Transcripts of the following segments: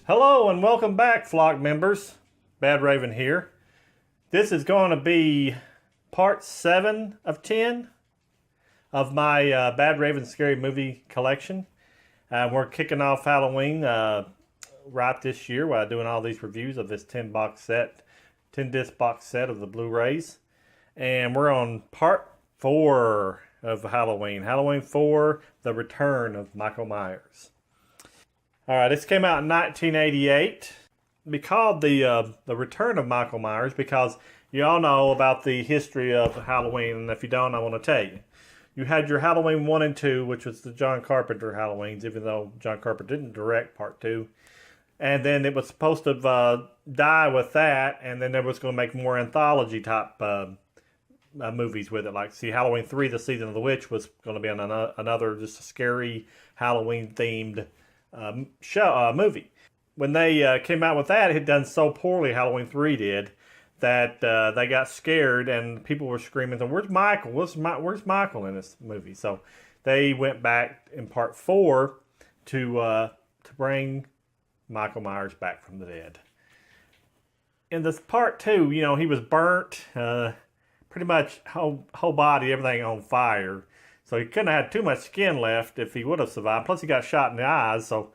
Hello and welcome back, flock members. Badraven here. This is going to be part 7 of 10 of my Badraven Scary Movie collection. We're kicking off Halloween right this year while doing all these reviews of this 10 disc box set of the Blu-rays. And we're on part 4 of Halloween. Halloween 4, The Return of Michael Myers. Alright, this came out in 1988. Be called the Return of Michael Myers because you all know about the history of Halloween, and if you don't, I want to tell you. You had your Halloween 1 and 2, which was the John Carpenter Halloweens, even though John Carpenter didn't direct part 2. And then it was supposed to die with that, and then there was going to make more anthology-type movies with it. Like, see, Halloween 3, The Season of the Witch, was going to be another just a scary Halloween-themed movie. When they came out with that, it had done so poorly, Halloween 3 did, that they got scared and people were screaming, "Where's Michael? Where's Michael in this movie?" So they went back in part 4 to bring Michael Myers back from the dead. In this part 2, you know, he was burnt, pretty much whole body, everything on fire. So he couldn't have had too much skin left if he would have survived. Plus he got shot in the eyes, so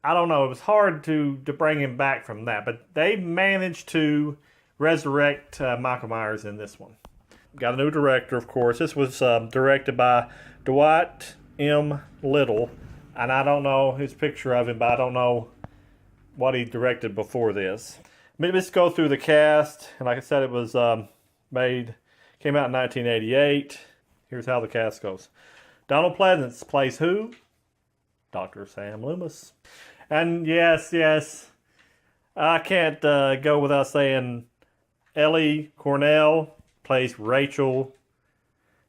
I don't know. It was hard to bring him back from that. But they managed to resurrect Michael Myers in this one. Got a new director, of course. This was directed by Dwight M. Little. And I don't know his picture of him, but I don't know what he directed before this. Let's go through the cast. And like I said, it was came out in 1988. Here's how the cast goes. Donald Pleasence plays who? Dr. Sam Loomis. And yes, I can't go without saying Ellie Cornell plays Rachel.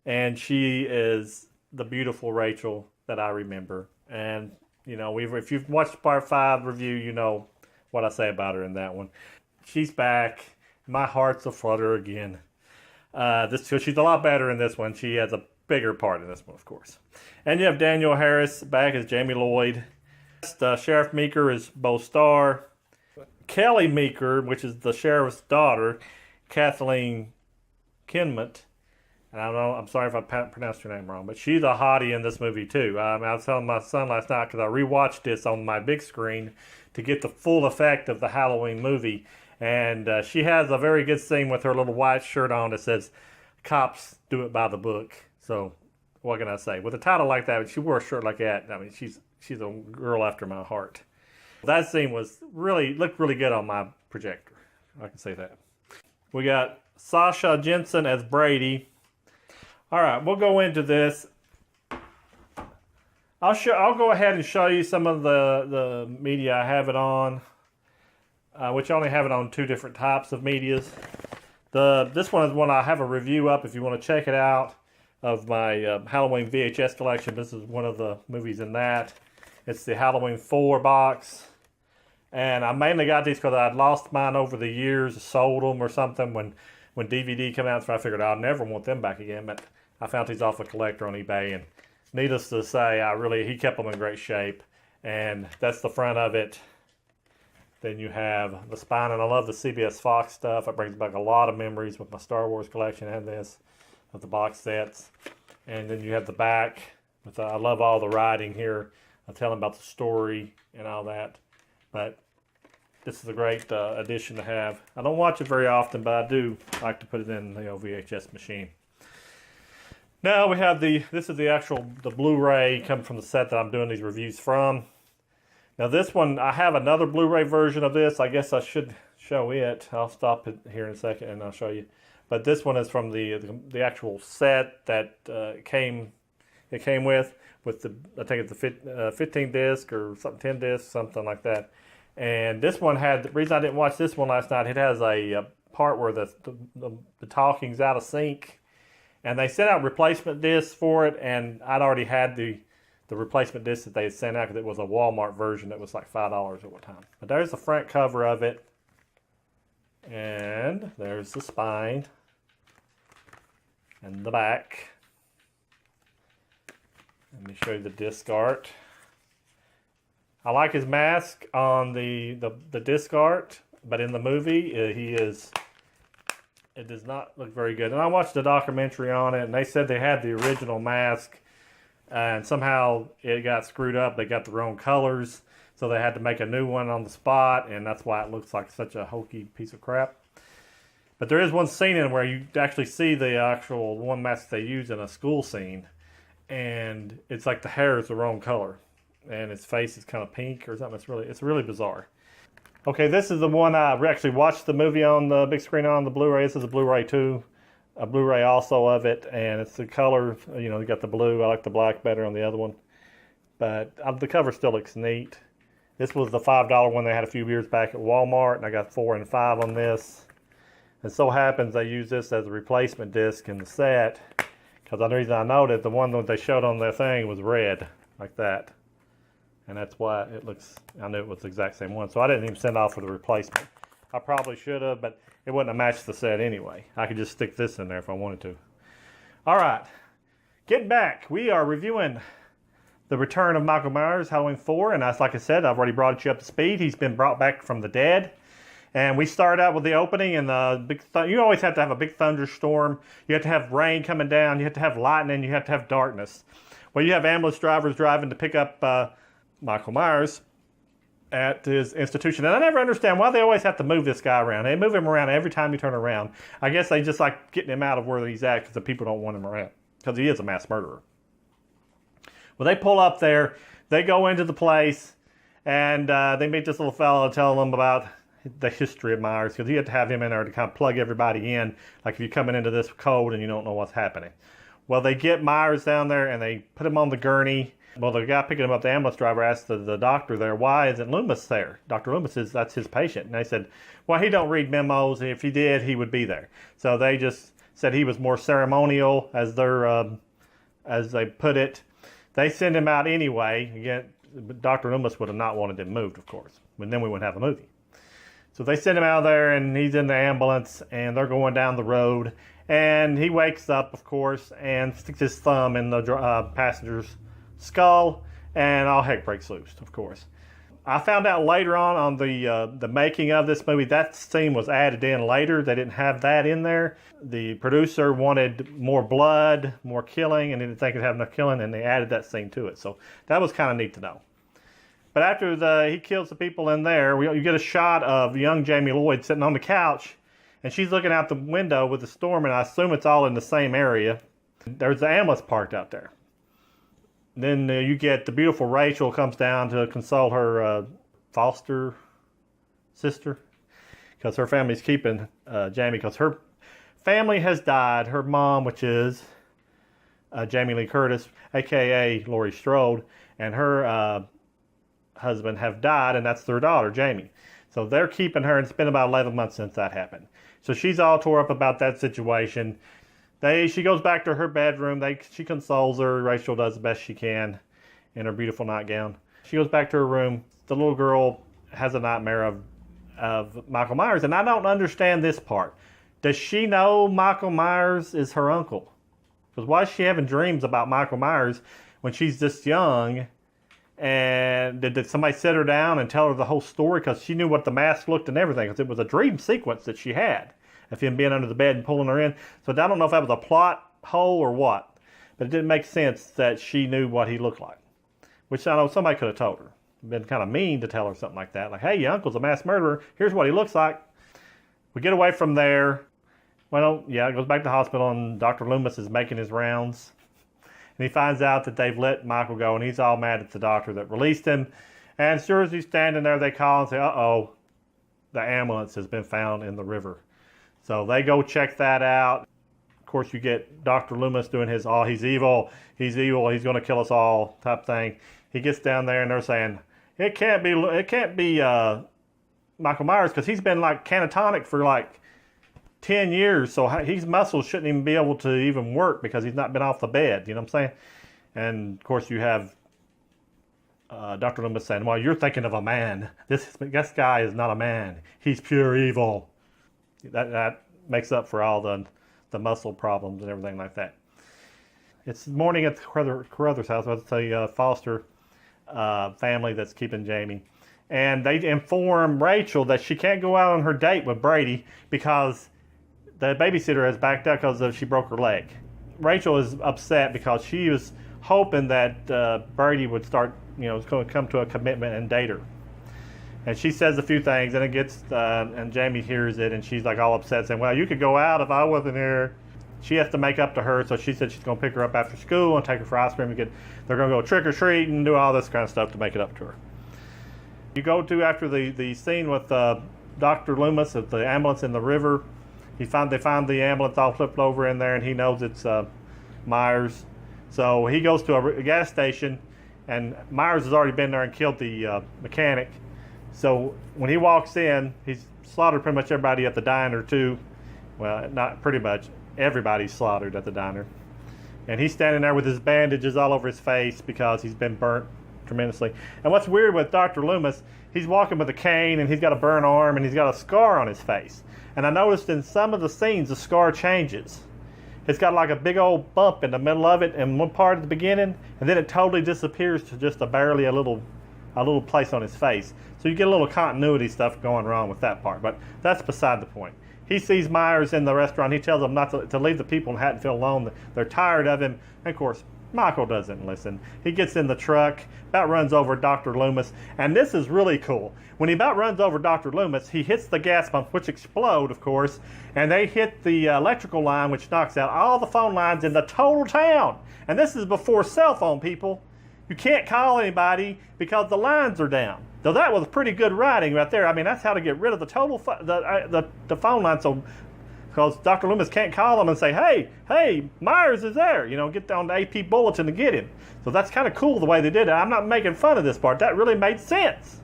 And she is the beautiful Rachel that I remember. And, you know, if you've watched part 5 review, you know what I say about her in that one. She's back. My heart's aflutter again. She's a lot better in this one. She has a bigger part in this one, of course. And you have Daniel Harris back as Jamie Lloyd. Sheriff Meeker is Bo Starr. Kelly Meeker, which is the sheriff's daughter, Kathleen Kinmont. And I don't know, I'm sorry if I pronounced her name wrong, but she's a hottie in this movie too. I was telling my son last night because I rewatched this on my big screen to get the full effect of the Halloween movie. And she has a very good scene with her little white shirt on that says, "Cops do it by the book." So, what can I say? With a title like that, she wore a shirt like that. I mean, she's a girl after my heart. That scene looked really good on my projector. I can say that. We got Sasha Jensen as Brady. All right, we'll go into this. I'll go ahead and show you some of the media I have it on. Which I only have it on 2 different types of medias. This one is one I have a review up if you want to check it out of my Halloween VHS collection. This is one of the movies in that. It's the Halloween 4 box. And I mainly got these because I'd lost mine over the years, sold them or something when DVD came out, so I figured I'll never want them back again. But I found these off a collector on eBay, and needless to say, he kept them in great shape. And that's the front of it. Then you have the spine, and I love the CBS Fox stuff. It brings back a lot of memories with my Star Wars collection and this, of the box sets. And then you have the back. I love all the writing here. I'm telling about the story and all that. But this is a great addition to have. I don't watch it very often, but I do like to put it in the VHS machine. Now we have this is the Blu-ray coming from the set that I'm doing these reviews from. Now this one, I have another Blu-ray version of this. I guess I should show it. I'll stop it here in a second and I'll show you. But this one is from the actual set that it came with the, I think it's the 15 disc or something, 10 disc, something like that. And this one the reason I didn't watch this one last night, it has a part where the talking's out of sync. And they sent out replacement discs for it, and I'd already had the replacement disc that they had sent out because it was a Walmart version that was like $5 at one time. But there's the front cover of it. And there's the spine. And the back. Let me show you the disc art. I like his mask on the disc art, but in the movie, it does not look very good. And I watched a documentary on it, and they said they had the original mask, and somehow it got screwed up. They got the wrong colors, so they had to make a new one on the spot, and that's why it looks like such a hokey piece of crap. But there is one scene in where you actually see the actual one mask they use in a school scene, and it's like the hair is the wrong color, and his face is kind of pink or something. It's really bizarre. Okay, this is the one I actually watched the movie on the big screen on the Blu-ray. This is a Blu-ray too, a Blu-ray also of it, and it's the color. You know, you got the blue. I like the black better on the other one, but the cover still looks neat. This was the $5 one they had a few years back at Walmart, and I got 4 and 5 on this. It so happens they use this as a replacement disc in the set, because the reason I noted the one that they showed on their thing was red, like that. And that's why it looks, I knew it was the exact same one. So I didn't even send off for the replacement. I probably should have, but it wouldn't have matched the set anyway. I could just stick this in there if I wanted to. All right, getting back. We are reviewing The Return of Michael Myers, Halloween 4. And like I said, I've already brought you up to speed. He's been brought back from the dead. And we start out with the opening, and you always have to have a big thunderstorm. You have to have rain coming down. You have to have lightning. You have to have darkness. Well, you have ambulance drivers driving to pick up Michael Myers at his institution. And I never understand why they always have to move this guy around. They move him around every time you turn around. I guess they just like getting him out of where he's at because the people don't want him around, because he is a mass murderer. Well, they pull up there. They go into the place, and they meet this little fellow and tell them about the history of Myers, because you have to have him in there to kind of plug everybody in, like if you're coming into this cold and you don't know what's happening. Well, they get Myers down there, and they put him on the gurney. Well, the guy picking him up, the ambulance driver, asked the doctor there, why isn't Loomis there? Dr. Loomis that's his patient. And they said, well, he don't read memos. If he did, he would be there. So they just said he was more ceremonial, as they put it. They send him out anyway. Again, Dr. Loomis would have not wanted him moved, of course. And then we wouldn't have a movie. So they send him out there, and he's in the ambulance, and they're going down the road. And he wakes up, of course, and sticks his thumb in the passenger's skull, and all heck breaks loose, of course. I found out later on the making of this movie, that scene was added in later. They didn't have that in there. The producer wanted more blood, more killing, and didn't think it'd have enough killing, and they added that scene to it. So that was kind of neat to know. But after he kills the people in there, you get a shot of young Jamie Lloyd sitting on the couch, and she's looking out the window with the storm, and I assume it's all in the same area. There's the ambulance parked out there. Then you get the beautiful Rachel comes down to console her foster sister, because her family's keeping Jamie, because her family has died. Her mom, which is Jamie Lee Curtis, a.k.a. Laurie Strode, and her husband have died, and that's their daughter, Jamie. So they're keeping her, and it's been about 11 months since that happened. So she's all tore up about that situation. She goes back to her bedroom. She consoles her. Rachel does the best she can in her beautiful nightgown. She goes back to her room. The little girl has a nightmare of Michael Myers, and I don't understand this part. Does she know Michael Myers is her uncle? Because why is she having dreams about Michael Myers when she's this young? And did somebody sit her down and tell her the whole story? Because she knew what the mask looked and everything, because it was a dream sequence that she had of him being under the bed and pulling her in. So I don't know if that was a plot hole or what, but it didn't make sense that she knew what he looked like, which I know somebody could have told her. It'd been kind of mean to tell her something like that. Like, hey, your uncle's a mass murderer. Here's what he looks like. We get away from there. Well, yeah, it goes back to the hospital, and Dr. Loomis is making his rounds. And he finds out that they've let Michael go, and he's all mad at the doctor that released him. And as sure as he's standing there, they call and say, uh-oh, the ambulance has been found in the river. So they go check that out. Of course, you get Dr. Loomis doing his, oh, he's evil, he's going to kill us all type thing. He gets down there, and they're saying, it can't be Michael Myers, because he's been like catatonic for like 10 years, so his muscles shouldn't even be able to even work because he's not been off the bed, you know what I'm saying? And of course you have Dr. Loomis saying, well, you're thinking of a man. This guy is not a man. He's pure evil. That makes up for all the muscle problems and everything like that. It's morning at the Carruthers house. I was to tell you, Foster family that's keeping Jamie. And they inform Rachel that she can't go out on her date with Brady because the babysitter has backed out because she broke her leg. Rachel is upset because she was hoping that Brady would start, was going to come to a commitment and date her. And she says a few things, and it gets, and Jamie hears it, and she's like all upset, saying, "Well, you could go out if I wasn't here." She has to make up to her, so she said she's going to pick her up after school and take her for ice cream. They're going to go trick or treat and do all this kind of stuff to make it up to her. You go to after the scene with Dr. Loomis at the ambulance in the river. They find the ambulance all flipped over in there, and he knows it's Myers. So he goes to a gas station, and Myers has already been there and killed the mechanic. So when he walks in, he's slaughtered pretty much everybody at the diner too. Well, not pretty much. Everybody's slaughtered at the diner. And he's standing there with his bandages all over his face because he's been burnt tremendously. And what's weird with Dr. Loomis, he's walking with a cane and he's got a burn arm and he's got a scar on his face. And I noticed in some of the scenes the scar changes. It's got like a big old bump in the middle of it in one part at the beginning, and then it totally disappears to just barely a little place on his face. So you get a little continuity stuff going wrong with that part, but that's beside the point. He sees Myers in the restaurant. He tells them not to leave the people in Haddonfield alone. They're tired of him. And of course, Michael doesn't listen. He gets in the truck, about runs over Dr. Loomis, and this is really cool. When he about runs over Dr. Loomis, he hits the gas pump, which explode, of course, and they hit the electrical line, which knocks out all the phone lines in the total town. And this is before cell phone, people. You can't call anybody because the lines are down. So that was pretty good writing right there. I mean, that's how to get rid of the total the phone line. So because Dr. Loomis can't call them and say, hey, Myers is there. Get on the AP bulletin to get him. So that's kind of cool the way they did it. I'm not making fun of this part. That really made sense.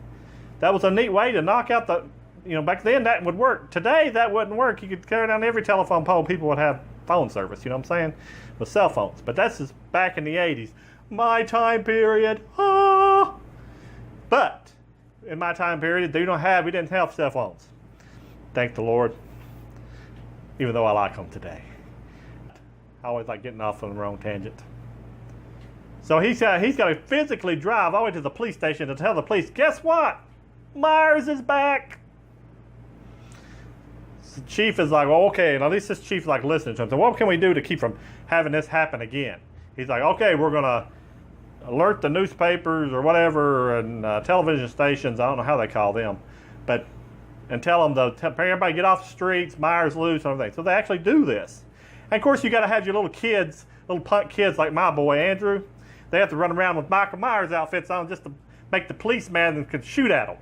That was a neat way to knock out back then that would work. Today that wouldn't work. You could carry down every telephone pole. People would have phone service, you know what I'm saying? With cell phones. But that's just back in the 80s. My time period. But in my time period, we didn't have cell phones. Thank the Lord. Even though I like them today. I always like getting off on the wrong tangent. So he's got to physically drive all the way to the police station to tell the police, guess what? Myers is back. So the chief is like, well, okay, and at least this chief is like listening to him. So what can we do to keep from having this happen again? He's like, okay, we're going to alert the newspapers or whatever and television stations. I don't know how they call them, and tell them to everybody get off the streets, Myers loose, and everything. So they actually do this. And of course, you got to have your little punk kids like my boy Andrew. They have to run around with Michael Myers outfits on just to make the policeman that could shoot at them.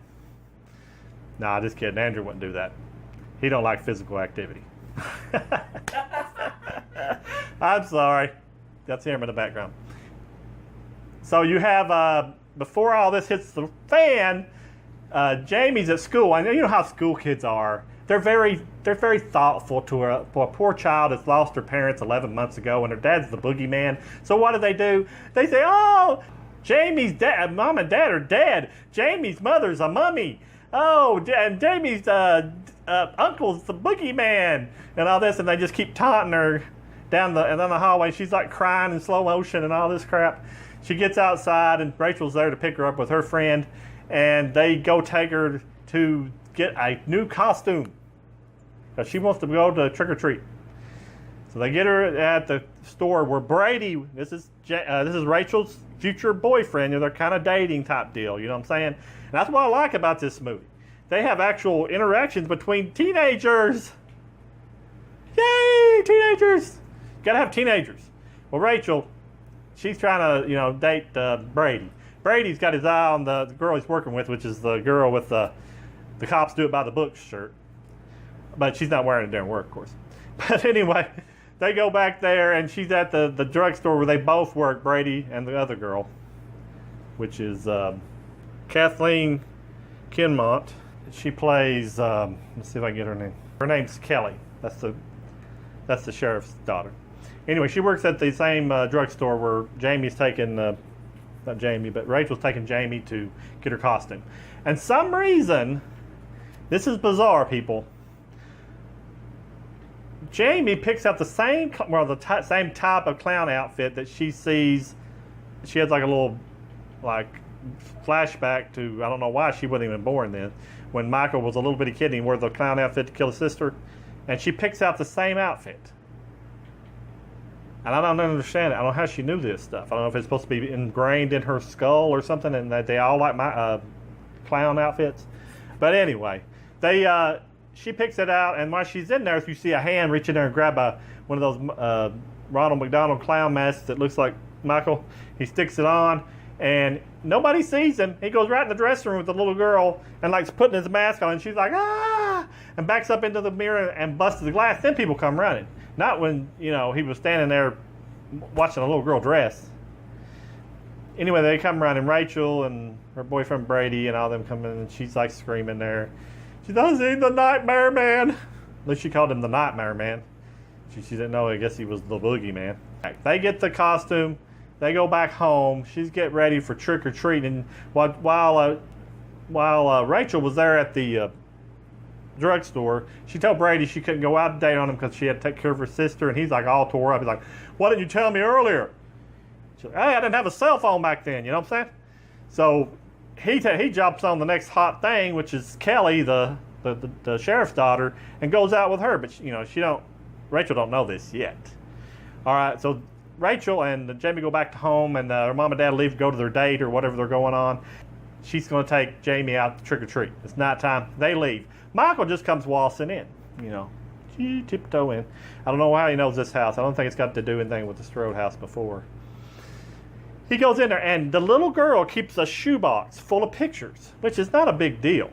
Nah, just kidding. Andrew wouldn't do that. He don't like physical activity. I'm sorry. That's him in the background. So you have, before all this hits the fan, Jamie's at school. I know you know how school kids are. They're very thoughtful to a poor child that's lost her parents 11 months ago, and her dad's the boogeyman. So what do? They say, oh, Jamie's dad, mom and dad are dead. Jamie's mother's a mummy. Oh, and Jamie's uncle's the boogeyman, and all this, and they just keep taunting her down the hallway. She's like crying in slow motion and all this crap. She gets outside, and Rachel's there to pick her up with her friend, and they go take her to get a new costume because she wants to go to trick or treat. So they get her at the store where Brady, this is Rachel's future boyfriend. They're kind of dating type deal. You know what I'm saying? And that's what I like about this movie. They have actual interactions between teenagers. Yay, teenagers! Gotta have teenagers. Well, Rachel, she's trying to date Brady. Brady's got his eye on the girl he's working with, which is the girl with the cops do it by the book shirt. But she's not wearing it during work, of course. But anyway, they go back there, and she's at the drugstore where they both work, Brady and the other girl, which is Kathleen Kinmont. She plays, let's see if I can get her name. Her name's Kelly. That's the sheriff's daughter. Anyway, she works at the same drugstore where Jamie's taking, not Jamie, but Rachel's taking Jamie to get her costume. And some reason, this is bizarre, people. Jamie picks out the same same type of clown outfit that she sees. She has like a little flashback to, I don't know why she wasn't even born then, when Michael was a little bitty kid and he wore the clown outfit to kill his sister, and she picks out the same outfit. And I don't understand it. I don't know how she knew this stuff. I don't know if it's supposed to be ingrained in her skull or something, and that they all like my clown outfits. But anyway, she picks it out, and while she's in there, you see a hand reach in there and grab one of those Ronald McDonald clown masks that looks like Michael. He sticks it on, and nobody sees him. He goes right in the dressing room with the little girl and likes putting his mask on, and she's like, ah, and backs up into the mirror and busts the glass. Then people come running. Not when, he was standing there watching a little girl dress. Anyway, they come running. Rachel and her boyfriend Brady and all them come in, and she's like screaming there. She doesn't see the Nightmare Man. At least she called him the Nightmare Man. She didn't know, I guess he was the Boogeyman. They get the costume. They go back home. She's getting ready for trick-or-treating. While Rachel was there at the drugstore, she told Brady she couldn't go out and date on him because she had to take care of her sister, and he's like all tore up. He's like, why didn't you tell me earlier? She's like, hey, I didn't have a cell phone back then, you know what I'm saying? So he jumps on the next hot thing, which is Kelly, the sheriff's daughter, and goes out with her, but Rachel don't know this yet. All right, so Rachel and Jamie go back to home, and her mom and dad leave to go to their date or whatever they're going on. She's going to take Jamie out to trick-or-treat. It's nighttime. They leave. Michael just comes waltzing in, tiptoe in. I don't know how he knows this house. I don't think it's got to do anything with the Strode house before. He goes in there, and the little girl keeps a shoebox full of pictures, which is not a big deal.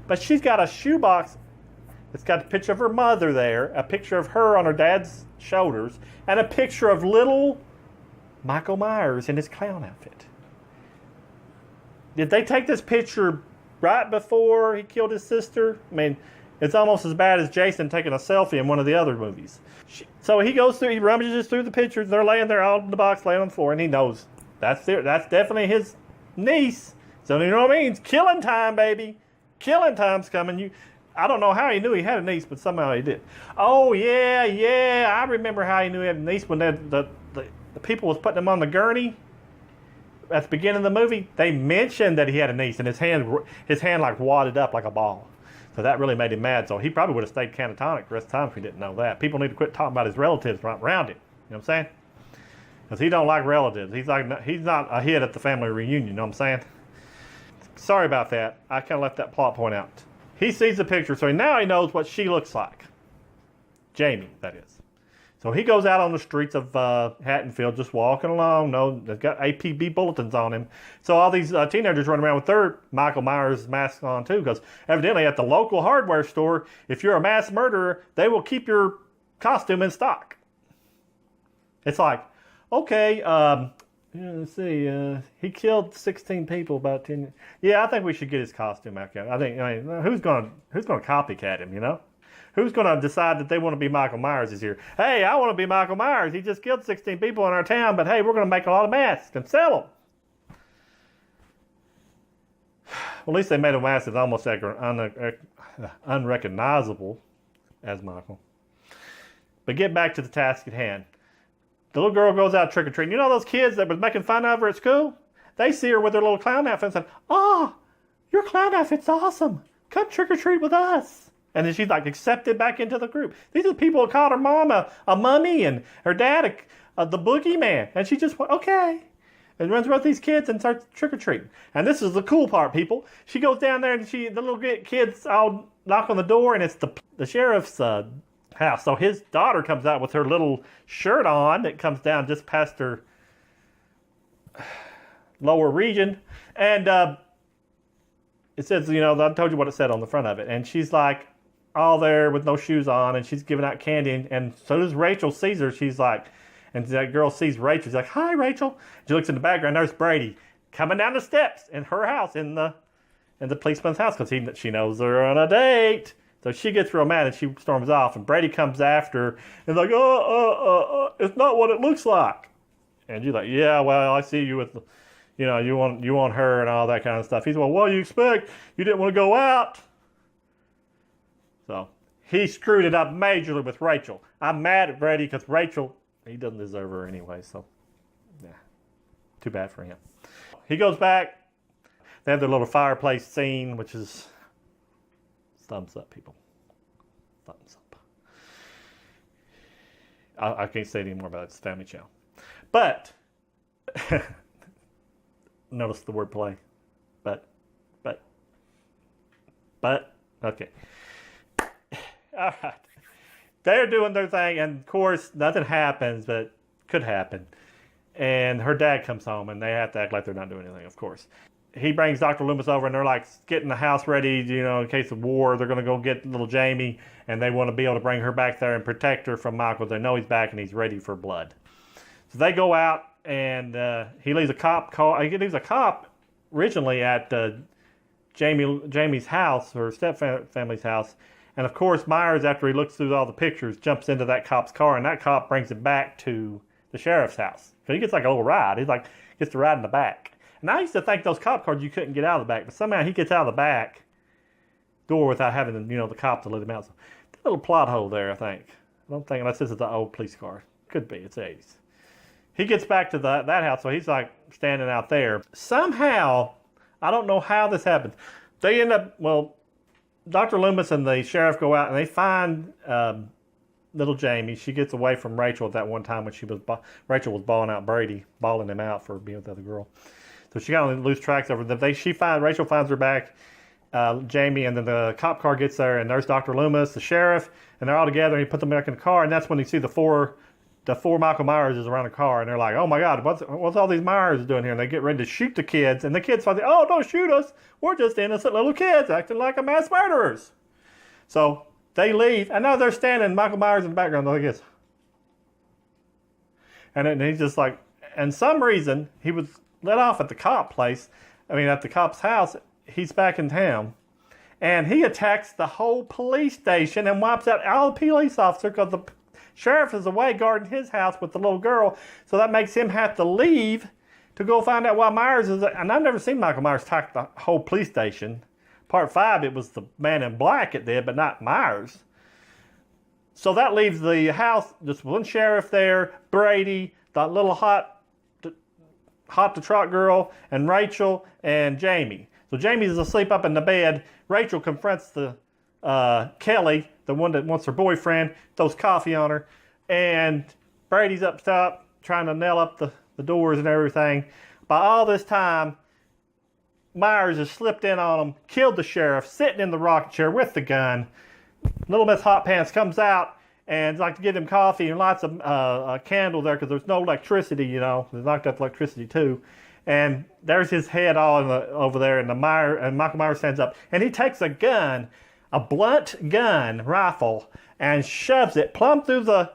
But she's got a shoebox. It's got a picture of her mother there, a picture of her on her dad's shoulders, and a picture of little Michael Myers in his clown outfit. Did they take this picture right before he killed his sister? I mean, it's almost as bad as Jason taking a selfie in one of the other movies. So he goes through, he rummages through the pictures. They're laying there all in the box, laying on the floor, and he knows that's definitely his niece. So you know what I mean? It's killing time, baby. Killing time's coming. I don't know how he knew he had a niece, but somehow he did. Oh, yeah. I remember how he knew he had a niece when the people was putting him on the gurney. At the beginning of the movie, they mentioned that he had a niece, and his hand like wadded up like a ball. So that really made him mad. So he probably would have stayed catatonic the rest of the time if he didn't know that. People need to quit talking about his relatives right around him. You know what I'm saying? Because he don't like relatives. He's not a hit at the family reunion. You know what I'm saying? Sorry about that. I kind of left that plot point out. He sees the picture, so now he knows what she looks like. Jamie, that is. So he goes out on the streets of Haddonfield, just walking along. They've got APB bulletins on him. So all these teenagers running around with their Michael Myers masks on too, because evidently at the local hardware store, if you're a mass murderer, they will keep your costume in stock. It's like, okay, let's see, he killed 16 people about 10 years. Yeah, I think we should get his costume back out. I mean, who's gonna copycat him, you know? Who's going to decide that they want to be Michael Myers this year? Hey, I want to be Michael Myers. He just killed 16 people in our town, but hey, we're going to make a lot of masks and sell them. Well, at least they made a mask that's almost unrecognizable as Michael. But get back to the task at hand. The little girl goes out trick-or-treating. You know those kids that was making fun of her at school? They see her with their little clown outfit and say, oh, your clown outfit's awesome. Come trick-or-treat with us. And then she's like accepted back into the group. These are the people who called her mom a mummy and her dad the boogeyman. And she just went, okay. And runs around with these kids and starts trick-or-treating. And this is the cool part, people. She goes down there and the little kids all knock on the door, and it's the sheriff's house. So his daughter comes out with her little shirt on that comes down just past her lower region. And it says, I told you what it said on the front of it. And she's like, all there with no shoes on, and she's giving out candy, and so does Rachel. Sees her, she's like, and that girl sees Rachel, she's like, hi, Rachel. She looks in the background, there's Brady coming down the steps in her house, in the policeman's house, because she knows they're on a date. So she gets real mad and she storms off, and Brady comes after her and like, it's not what it looks like. And you're like, yeah, well, I see you with, you want her and all that kind of stuff. He's like, well, you expect you didn't want to go out. So he screwed it up majorly with Rachel. I'm mad at Brady because Rachel, he doesn't deserve her anyway. So, yeah, too bad for him. He goes back They have their little fireplace scene, which is thumbs up, people. Thumbs up. I can't say any more about it. It's Family Channel. But, notice the word play. But, okay. All right. They're doing their thing, and of course, nothing happens, but could happen. And her dad comes home, and they have to act like they're not doing anything, of course. He brings Dr. Loomis over, and they're like getting the house ready, in case of war. They're going to go get little Jamie, and they want to be able to bring her back there and protect her from Michael. They know he's back, and he's ready for blood. So they go out, and he leaves a cop call. He leaves a cop originally at Jamie's house, her stepfamily's house. And of course, Myers, after he looks through all the pictures, jumps into that cop's car, and that cop brings him back to the sheriff's house. So he gets like a little ride. Gets to ride in the back. And I used to think those cop cars you couldn't get out of the back, but somehow he gets out of the back door without having the cop to let him out. So a little plot hole there, I think. I don't think, unless this is the old police car. Could be, it's the 80s. He gets back to that house, so he's like standing out there. Somehow, I don't know how this happened. They end up, Dr. Loomis and the sheriff go out and they find little Jamie. She gets away from Rachel at that one time when Rachel was bawling out Brady, bawling him out for being with the other girl. So she got on loose tracks over them. Rachel finds her back, Jamie, and then the cop car gets there, and there's Dr. Loomis, the sheriff, and they're all together, and he put them back in the car, and that's when you see the four Michael Myers is around the car, and they're like, oh my God, what's all these Myers doing here? And they get ready to shoot the kids, and the kids find, oh, don't shoot us. We're just innocent little kids acting like a mass murderers. So they leave, and now they're standing, Michael Myers in the background, like this. And then he's just like, and some reason, he was let off at the at the cop's house. He's back in town. And he attacks the whole police station and wipes out all the police officers because the sheriff is away guarding his house with the little girl. So that makes him have to leave to go find out why Myers is. And I've never seen Michael Myers attack the whole police station. Part 5, it was the man in black it did, but not Myers. So that leaves the house, just one sheriff there, Brady, the little hot to trot girl, and Rachel and Jamie. So Jamie's asleep up in the bed. Rachel confronts the Kelly, the one that wants her boyfriend, throws coffee on her, and Brady's up top trying to nail up the doors and everything. By all this time, Myers has slipped in on him, killed the sheriff, sitting in the rocking chair with the gun. Little Miss Hot Pants comes out and like to give him coffee and lights a candle there because there's no electricity, They knocked out the electricity too. And there's his head all over there, and Michael Myers stands up, and he takes a gun, a blunt gun rifle, and shoves it plumb through the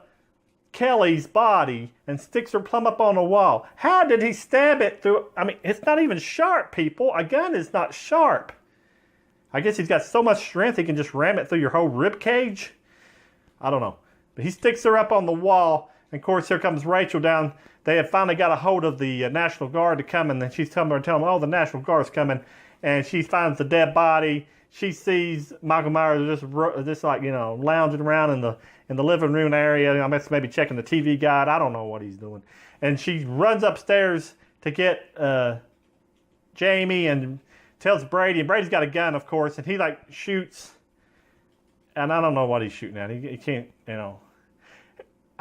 Kelly's body and sticks her plumb up on a wall. How did he stab it through? It's not even sharp, people. A gun is not sharp. I guess he's got so much strength he can just ram it through your whole rib cage. I don't know. But he sticks her up on the wall. And of course, here comes Rachel down. They have finally got a hold of the National Guard to come, and then she's telling them, oh, the National Guard's coming. And she finds the dead body. She sees Michael Myers just lounging around in the living room area. Maybe checking the TV guide. I don't know what he's doing. And she runs upstairs to get Jamie and tells Brady. And Brady's got a gun, of course, and he shoots. And I don't know what he's shooting at. He can't,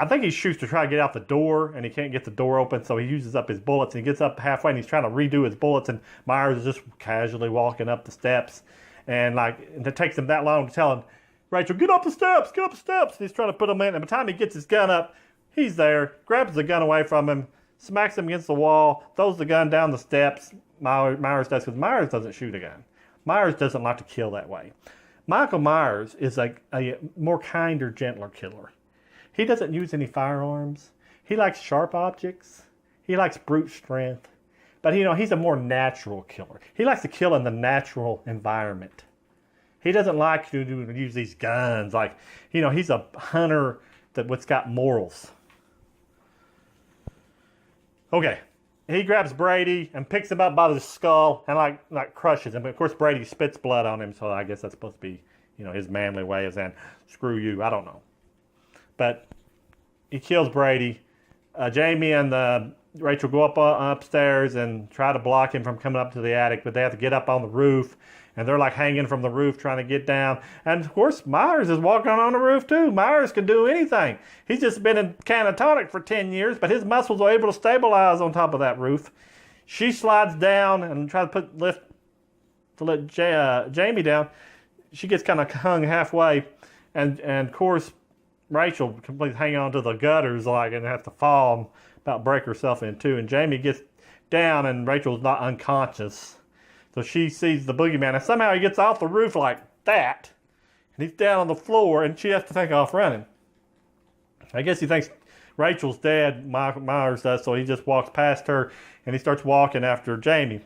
I think he shoots to try to get out the door, and he can't get the door open, so he uses up his bullets, and he gets up halfway, and he's trying to redo his bullets, and Myers is just casually walking up the steps, and it takes him that long to tell him, Rachel, get up the steps, and he's trying to put him in, and by the time he gets his gun up, he's there, grabs the gun away from him, smacks him against the wall, throws the gun down the steps. Myers does, because Myers doesn't shoot a gun. Myers doesn't like to kill that way. Michael Myers is a more kinder, gentler killer. He doesn't use any firearms. He likes sharp objects. He likes brute strength. But, he's a more natural killer. He likes to kill in the natural environment. He doesn't like to use these guns. He's a hunter that's got morals. Okay. He grabs Brady and picks him up by the skull and crushes him. But of course Brady spits blood on him, so I guess that's supposed to be, his manly way of saying, screw you, I don't know. But he kills Brady. Jamie and the Rachel go upstairs and try to block him from coming up to the attic, but they have to get up on the roof, and they're like hanging from the roof trying to get down. And of course, Myers is walking on the roof too. Myers can do anything. He's just been in catatonic for 10 years, but his muscles are able to stabilize on top of that roof. She slides down and tries to let Jamie down. She gets kind of hung halfway, and of course, Rachel completely hang on to the gutters and have to fall and about break herself in two. And Jamie gets down and Rachel's not unconscious. So she sees the boogeyman, and somehow he gets off the roof like that, and he's down on the floor, and she has to take off running. I guess he thinks Rachel's dead, Myers does, so he just walks past her, and he starts walking after Jamie.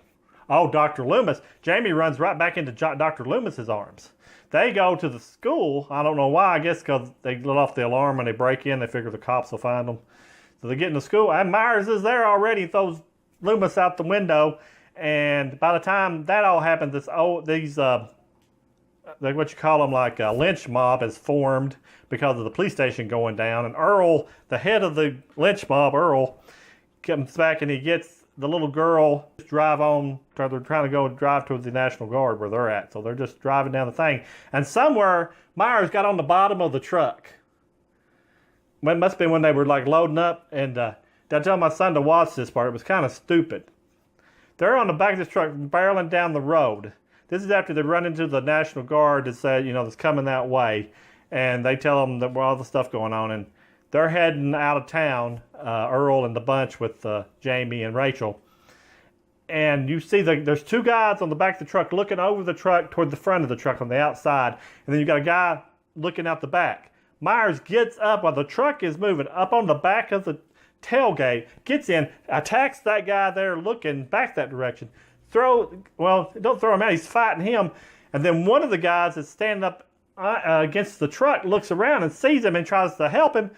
Oh, Dr. Loomis. Jamie runs right back into Dr. Loomis's arms. They go to the school. I don't know why. I guess because they let off the alarm when they break in. They figure the cops will find them. So they get in the school, and Myers is there already, throws Loomis out the window. And by the time that all happens, what you call them, like a lynch mob is formed because of the police station going down. And Earl, the head of the lynch mob, Earl, comes back and he gets the little girl drive on. They're trying to drive towards the National Guard where they're at. So they're just driving down the thing. And somewhere, Myers got on the bottom of the truck. Well, it must have been when they were like loading up. And I tell my son to watch this part. It was kind of stupid. They're on the back of this truck barreling down the road. This is after they run into the National Guard that said, that's coming that way. And they tell them that all the stuff going on. And they're heading out of town, Earl and the bunch with Jamie and Rachel. And you see there's two guys on the back of the truck looking over the truck toward the front of the truck on the outside. And then you got a guy looking out the back. Myers gets up while the truck is moving up on the back of the tailgate, gets in, attacks that guy there looking back that direction. Don't throw him out, he's fighting him. And then one of the guys that's standing up against the truck looks around and sees him and tries to help him.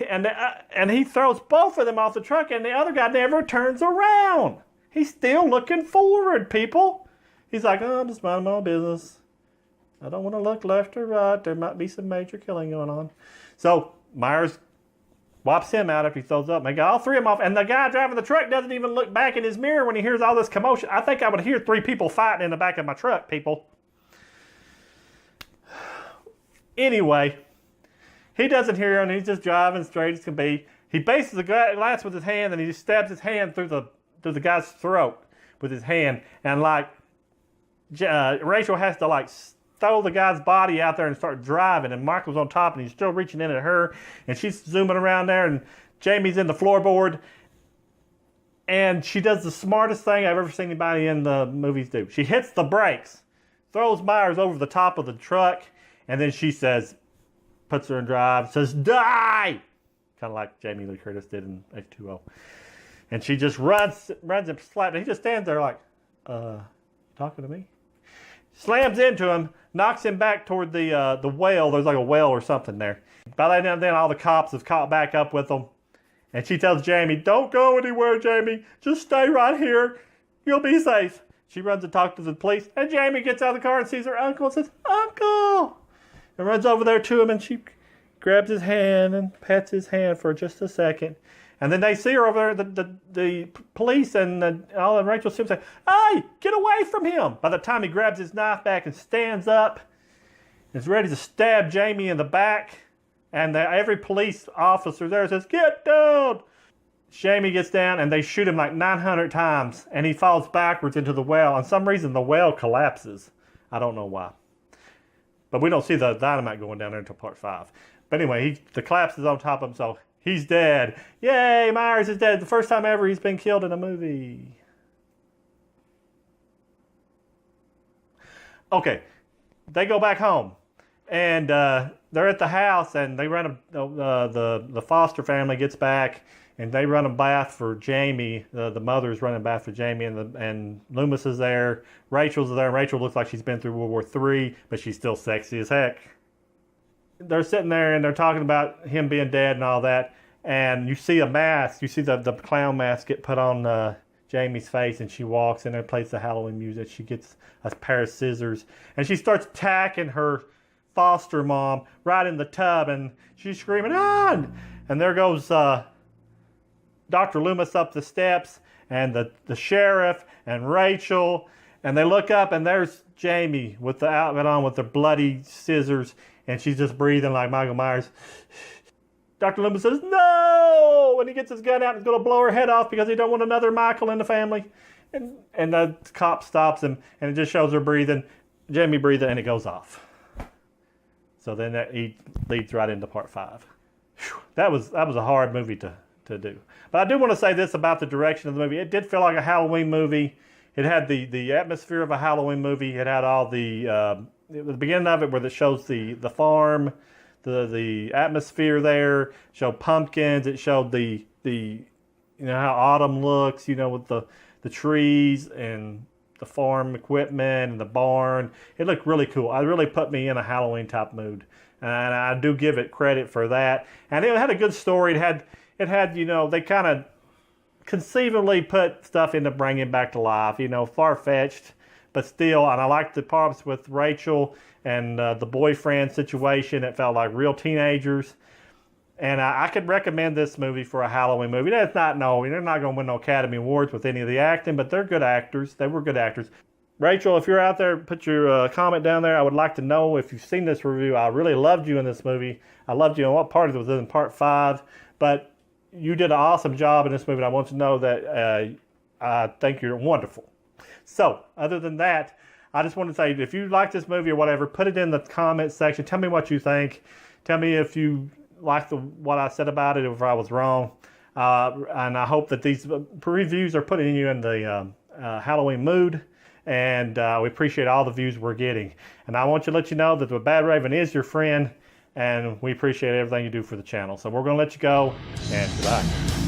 And he throws both of them off the truck, and the other guy never turns around. He's still looking forward, people. He's like, I'm just minding my own business. I don't want to look left or right. There might be some major killing going on. So Myers wipes him out after he throws up. They got all three of them off. And the guy driving the truck doesn't even look back in his mirror when he hears all this commotion. I think I would hear three people fighting in the back of my truck, people. Anyway, he doesn't hear him. He's just driving straight as can be. He bases the glass with his hand, and he just stabs his hand through the guy's throat with his hand. And Rachel has to throw the guy's body out there and start driving, and Michael's on top and he's still reaching in at her, and she's zooming around there, and Jamie's in the floorboard, and she does the smartest thing I've ever seen anybody in the movies do. She hits the brakes, throws Myers over the top of the truck, and then she puts her in drive, says, die! Kind of like Jamie Lee Curtis did in H2O. And she just runs him flat, and he just stands there like, talking to me? Slams into him, knocks him back toward the well. There's like a well or something there. By then, all the cops have caught back up with them. And she tells Jamie, don't go anywhere, Jamie. Just stay right here. You'll be safe. She runs and talks to the police. And Jamie gets out of the car and sees her uncle and says, Uncle! And runs over there to him, and she grabs his hand and pets his hand for just a second. And then they see her over there, the police and Rachel Sims say, hey, get away from him. By the time he grabs his knife back and stands up, is ready to stab Jamie in the back, and every police officer there says, get down. Jamie gets down, and they shoot him like 900 times, and he falls backwards into the well. And for some reason, the well collapses. I don't know why. But we don't see the dynamite going down there until part 5. But anyway, the collapse is on top of him, so he's dead. Yay, Myers is dead. The first time ever he's been killed in a movie. Okay, they go back home. And they're at the house, and they run the Foster family gets back, and they run a bath for Jamie. The mother's running a bath for Jamie, and Loomis is there. Rachel's there. Rachel looks like she's been through World War III, but she's still sexy as heck. They're sitting there, and they're talking about him being dead and all that. And you see a mask. You see the clown mask get put on Jamie's face, and she walks in there, plays the Halloween music. She gets a pair of scissors, and she starts attacking her foster mom right in the tub, and she's screaming, ah! And there goes Dr. Loomis up the steps, and the sheriff and Rachel, and they look up, and there's Jamie with the outfit on with the bloody scissors, and she's just breathing like Michael Myers. Dr. Loomis says, no! And he gets his gun out and he's going to blow her head off because he don't want another Michael in the family. And the cop stops him, and it just shows her breathing, Jamie breathing, and it goes off. So then he leads right into part 5. Whew, that was a hard movie to do. But I do want to say this about the direction of the movie. It did feel like a Halloween movie. It had the atmosphere of a Halloween movie. It had all the beginning of it where it shows the farm, the atmosphere there. It showed pumpkins. It showed the how autumn looks, with the trees and the farm equipment and the barn. It looked really cool. It really put me in a Halloween type mood, and I do give it credit for that. And it had a good story. It had they kind of conceivably put stuff into bringing back to life. Far-fetched, but still. And I liked the parts with Rachel and the boyfriend situation. It felt like real teenagers. And I could recommend this movie for a Halloween movie. They're not going to win no Academy Awards with any of the acting, but they're good actors. They were good actors. Rachel, if you're out there, put your comment down there. I would like to know if you've seen this review. I really loved you in this movie. I loved you in what part of it was in part 5. But you did an awesome job in this movie. And I want to know that I think you're wonderful. So, other than that, I just want to say, if you like this movie or whatever, put it in the comment section. Tell me what you think. Tell me if you like what I said about it, if I was wrong. And I hope that these reviews are putting you in the Halloween mood. And we appreciate all the views we're getting. And I want to let you know that the Badraven is your friend. And we appreciate everything you do for the channel. So we're going to let you go. And goodbye.